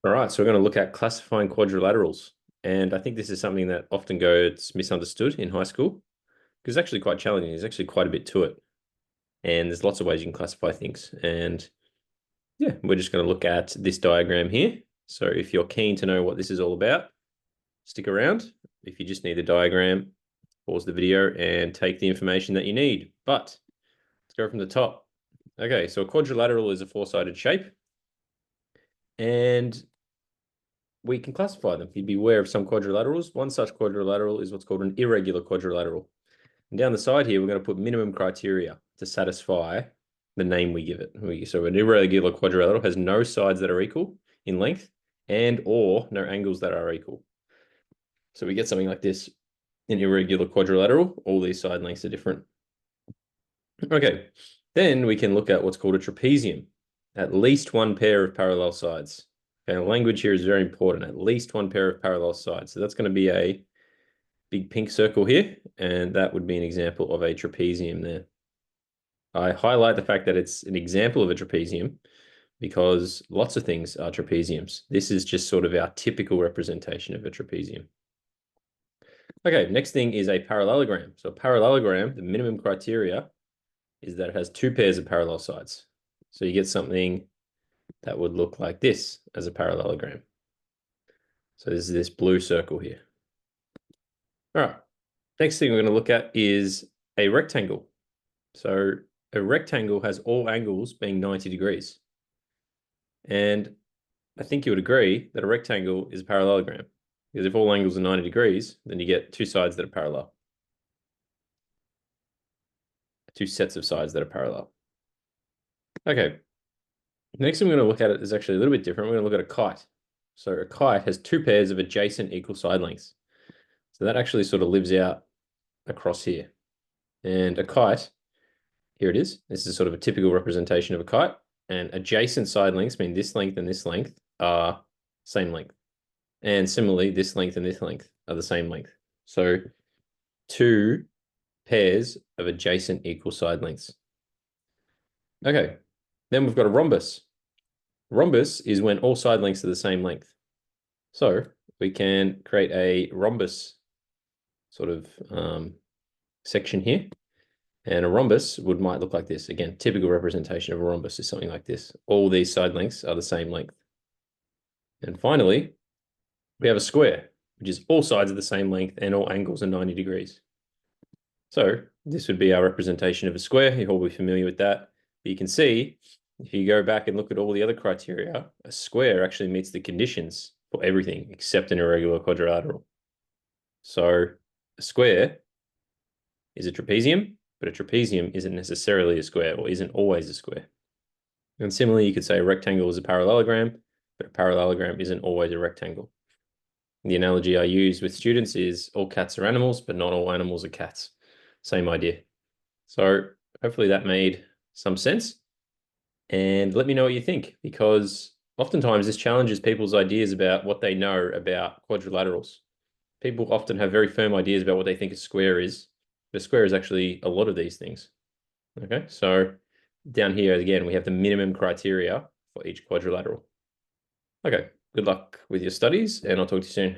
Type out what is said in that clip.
All right, so we're going to look at classifying quadrilaterals. And I think this is something that often goes misunderstood in high school because it's actually quite challenging. There's actually quite a bit to it. And there's lots of ways you can classify things. And yeah, we're just going to look at this diagram here. So if you're keen to know what this is all about, stick around. If you just need the diagram, pause the video and take the information that you need. But let's go from the top. Okay, so a quadrilateral is a four-sided shape. And we can classify them. You'd be aware of some quadrilaterals. One such quadrilateral is what's called an irregular quadrilateral. And down the side here, we're going to put minimum criteria to satisfy the name we give it. So an irregular quadrilateral has no sides that are equal in length and or no angles that are equal. So we get something like this, an irregular quadrilateral. All these side lengths are different. Okay, then we can look at what's called a trapezium. At least one pair of parallel sides. Okay, language here is very important. At least one pair of parallel sides. So that's going to be a big pink circle here, and that would be an example of a trapezium there. I highlight the fact that it's an example of a trapezium because lots of things are trapeziums. This is just sort of our typical representation of a trapezium. Okay, next thing is a parallelogram. So a parallelogram, the minimum criteria is that it has two pairs of parallel sides. So you get something that would look like this as a parallelogram. So this is this blue circle here. All right. Next thing we're going to look at is a rectangle. So a rectangle has all angles being 90 degrees. And I think you would agree that a rectangle is a parallelogram. Because if all angles are 90 degrees, then you get two sides that are parallel. Two sets of sides that are parallel. Okay. Next thing we're going to look at it is actually a little bit different. We're going to look at a kite. So a kite has two pairs of adjacent equal side lengths. So that actually sort of lives out across here. And a kite, here it is. This is sort of a typical representation of a kite. And adjacent side lengths mean this length and this length are same length. And similarly, this length and this length are the same length. So two pairs of adjacent equal side lengths. Okay, then we've got a rhombus. Rhombus is when all side lengths are the same length. So we can create a rhombus sort of section here. And a rhombus might look like this. Again, typical representation of a rhombus is something like this. All these side lengths are the same length. And finally, we have a square, which is all sides are the same length and all angles are 90 degrees. So this would be our representation of a square. You'll all be familiar with that. But you can see, if you go back and look at all the other criteria, a square actually meets the conditions for everything except an irregular quadrilateral. So a square is a trapezium, but a trapezium isn't necessarily a square or isn't always a square. And similarly, you could say a rectangle is a parallelogram, but a parallelogram isn't always a rectangle. The analogy I use with students is all cats are animals, but not all animals are cats. Same idea. So hopefully that made some sense. And let me know what you think, because oftentimes this challenges people's ideas about what they know about quadrilaterals. People often have very firm ideas about what they think a square is. But a square is actually a lot of these things. Okay, so down here again, we have the minimum criteria for each quadrilateral. Okay, good luck with your studies, and I'll talk to you soon.